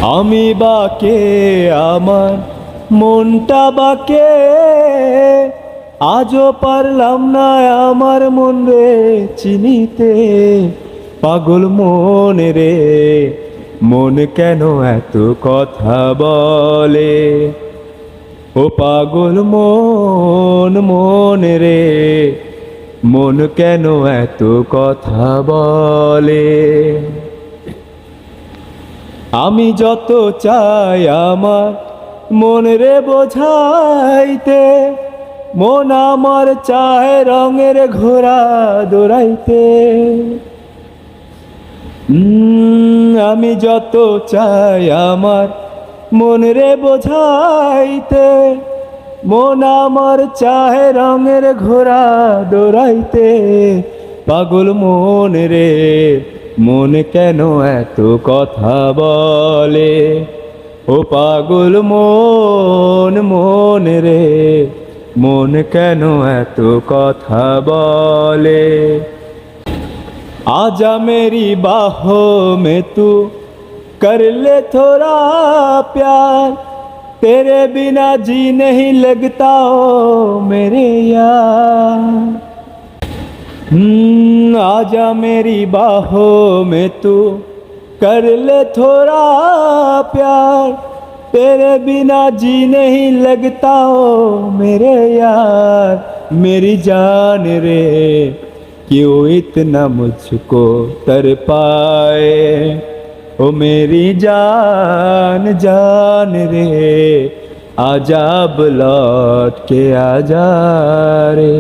আমি বাকে আমার মনটা বাকে, আজও পারলাম না আমার মন রে চিনিতে। পাগল মন রে, মন কেন এত কথা বলে? ও পাগল মন, মন রে, মন কেন এত কথা বলে? আমি যত চাই আমার মন রে বোঝাইতে, মন আমার চায় রঙের ঘোড়া দৌড়াইতে। আমি যত চাই আমার মন রে বোঝাইতে, মন আমার চায় রঙের ঘোড়া দৌড়াইতে। পাগল মন রে, মন কেন এত কথা বলে? ও পাগল মন, মন রে, মন কেন এত কথা বলে? आजा मेरी बाहों में तू कर ले थोड़ा प्यार, तेरे बिना जी नहीं लगता ओ मेरे यार। आजा मेरी बाहों में तू कर ले थोड़ा प्यार, तेरे बिना जी नहीं लगता ओ मेरे यार। मेरी जान रे, क्यों इतना मुझको तरपाए? ओ मेरी जान, जान रे, आजा अब लौट के आजा रे।